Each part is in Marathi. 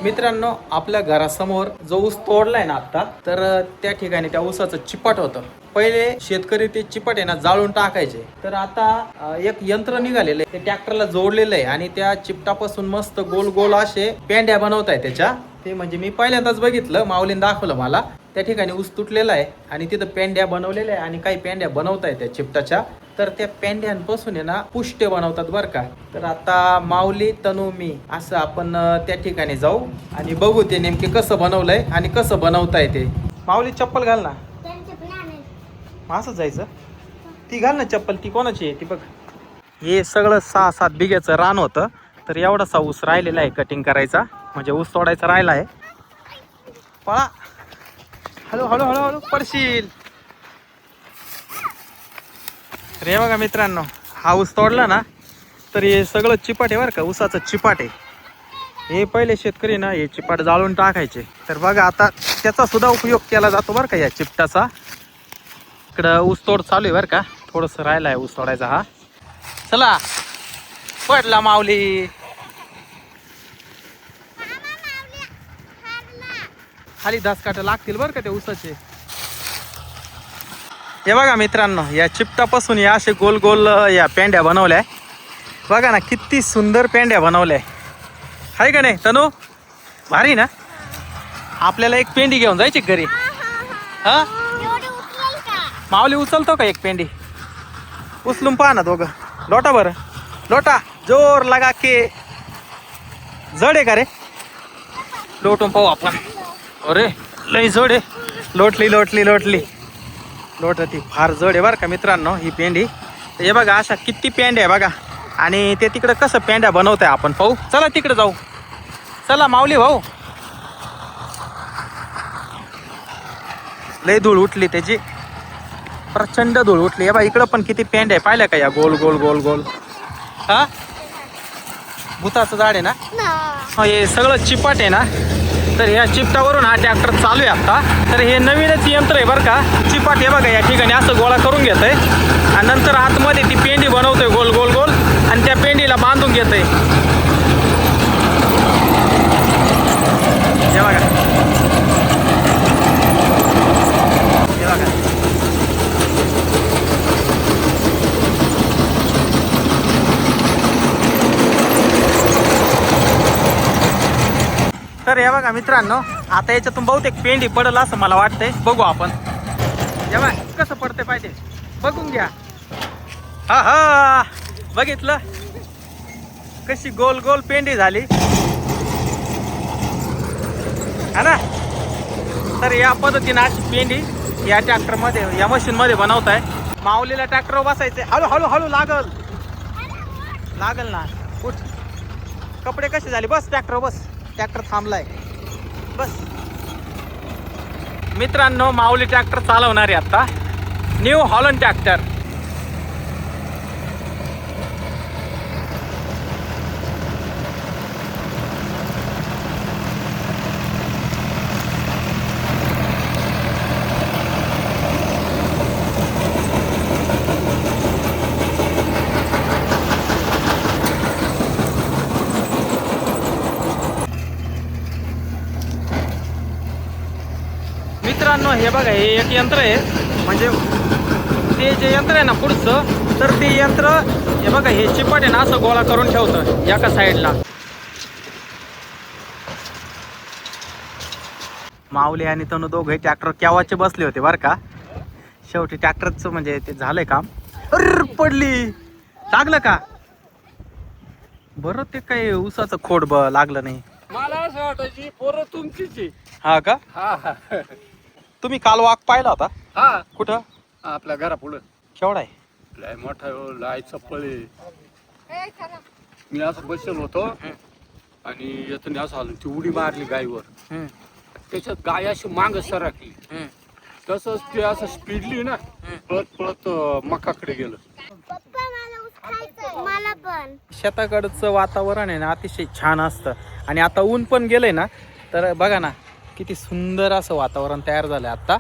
मित्रांनो, आपल्या घरासमोर जो ऊस तोडलाय ना आता, तर त्या ठिकाणी त्या ऊसाचं चिपाट होतं. पहिले शेतकरी ते चिपाट आहे ना जाळून टाकायचे. तर आता एक यंत्र निघालेलं आहे, ते ट्रॅक्टरला जोडलेलं आहे आणि त्या चिपटापासून मस्त गोल गोल असे पेंड्या बनवताय त्याच्या. ते म्हणजे मी पहिल्यांदाच बघितलं, माऊलीने दाखवलं मला. त्या ठिकाणी ऊस तुटलेला आहे आणि तिथं पेंड्या बनवलेल्या आहे आणि काही पेंड्या बनवताय त्या चिपटाच्या. तर त्या पेंड्यांपासून आहे ना पुष्टे बनवतात बरं का. तर आता माऊली, तनू, मी असं आपण त्या ठिकाणी जाऊ आणि बघू ते नेमके कसं बनवलंय आणि कसं बनवताय ते. माऊली चप्पल घाल ना. असं जायचं. ती घाल ना चप्पल. ती कोणाची आहे ती बघ. हे सगळं 6-7 बिघ्याचं रान होतं. तर एवढासा ऊस राहिलेला आहे कटिंग करायचा, म्हणजे ऊस तोडायचा राहिला आहे. पळा, हळू हळू हळू हळू पडशील. रे बघा मित्रांनो, हा ऊस तोडला ना तर हे सगळं चिपाट आहे बरं का, ऊसाचं चिपाट आहे. हे पहिले शेतकरी ना हे चिपाट जाळून टाकायचे. तर बघा आता त्याचा सुद्धा उपयोग केला जातो बरं का या चिपटाचा. इकडं ऊस तोड चालू आहे बरं का, थोडंसं राहिला आहे ऊस तोडायचा हा. चला, पडला माऊली. खाली 10 काटे लागतील बरं का त्या ऊसाचे. हे बघा मित्रांनो, या चिपटापासून या असे गोल गोल या पेंड्या बनवल्या. बघा ना किती सुंदर पेंड्या बनवल्या आहे का नाही तनू? भारी ना. आपल्याला एक पेंडी घेऊन जायची घरी. हा, माऊली उचलतो का एक पेंडी? उचलून पहा ना दोघं. लोटा बरं, लोटा जोर लगा के. जड आहे का रे? लोटून पाहू आपण. अरे लई जड आहे. लोटली लोटली लोटली लोटती. फार जड आहे बरं का मित्रांनो ही पेंडी. हे बघा अशा किती पेंड्या आहे बघा. आणि ते तिकडं कसं पेंड्या बनवताय आपण पाहू. चला तिकडे जाऊ. चला माऊली भाऊ. लय धूळ उठली त्याची, प्रचंड धूळ उठली. हे बघा इकडं पण किती पेंड्या आहे, पाहिल्या का या गोल गोल गोल गोल. हा, भुताचं झाड आहे ना. हे सगळं चिपाट आहे ना. तर या चिपटावरून हा ट्रॅक्टर चालू आहे आता. तर हे नवीनच यंत्र आहे बरं का. चिपाट हे बघा या ठिकाणी असं गोळा करून घेत आहे आणि नंतर आतमध्ये ती पेंडी बनवतोय गोल गोल गोल आणि त्या पेंडीला बांधून घेत आहे. हे बघा, हे बघा. तर हे बघा मित्रांनो, आता याच्यातून बहुतेक पेंडी पडल असं मला वाटतंय. बघू आपण. हे बघा कसं पडते पाहिजे बघून घ्या. हा हा, बघितलं कशी गोल गोल पेंडी झाली हा ना. तर या पद्धतीने अशी पेंडी या ट्रॅक्टरमध्ये, या मशीनमध्ये बनवताय. माऊलीला ट्रॅक्टरवर बसायचे. हळू हळू हळू लागल लागल ना. उठ. कपडे कसे झाले? बस ट्रॅक्टर बस. ट्रॅक्टर थांबलाय बस. मित्रांनो, माऊली ट्रॅक्टर चालवणार आहे आता. New Holland tractor. मित्रांनो हे बघा, हे एक यंत्र आहे. म्हणजे ते जे यंत्र आहे ना पुढचं, तर ते यंत्र हे बघा हे चिपट आहे ना असं गोळा करून ठेवतं एका साईडला. माऊली आणि तनू दोघे ट्रॅक्टर केव्हाचे बसले होते बरं का. शेवटी ट्रॅक्टरचं म्हणजे ते झालंय काम. अरे पडली. लागलं का बरं? ते काही ऊसाचं खोड लागलं नाही. मला असं वाटायची पोरं तुमचीच. हा का? हा हा. तुम्ही काल वाघ पाहिला होता? हा, कुठं? आपल्या घरा पुढं. केवढा आहे? लय मोठा लाय चप्पळे. मी असं बसेल होतो आणि यातून असं आलो, ती उडी मारली गायीवर. त्याच्यात गाय अशी मांग सरकली. तसंच ते असं स्पीडली ना, पळत पळत मकाकडे गेलं. मला पण शेताकडचं वातावरण आहे ना अतिशय छान असतं. आणि आता ऊन पण गेलंय ना, तर बघा ना किती सुंदर असं वातावरण तयार झालंय आता.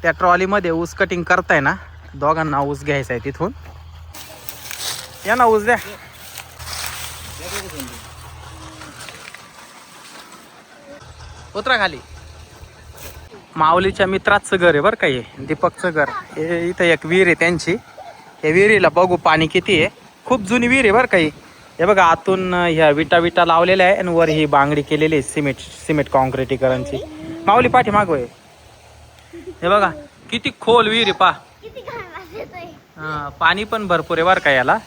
त्या ट्रॉलीमध्ये ऊस कटिंग करताय ना, दोघांना ऊस घ्यायचा आहे तिथून. या ना ऊस द्या. उतरा खाली. माऊलीच्या मित्राचं घर आहे बरं का हे, दीपकचं घर. हे इथं एक विहीर आहे त्यांची. हे विहिरीला बघू पाणी किती आहे. खूप जुनी विहीर आहे बरं का ही. हे बघा आतून ह्या विटा लावलेल्या आहे आणि वर ही बांगडी केलेली आहे सिमेंट कॉन्क्रिटीकरणची. माऊली पाठी मागोय. हे बघा किती खोल विहीर आहे पा. पाणी पण भरपूर आहे बरं का याला.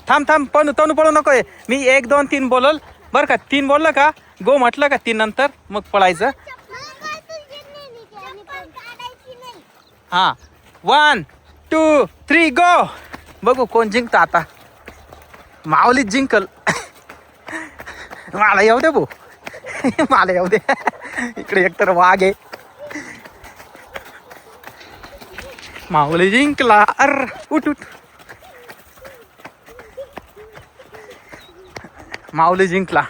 थांब तनु पळू नकोय. मी 1 2 3 बोलल बरं का. 3 बोललं का गो म्हटलं का 3 नंतर मग पळायचं. हा 1 2 3 गो. बघू कोण जिंकतं आता. माऊलीच जिंकल. मला येऊ दे भाऊ. मला येऊ दे. इकडे एकतर वाघ आहे. माऊली जिंकला. उठ. माऊली जिंकला.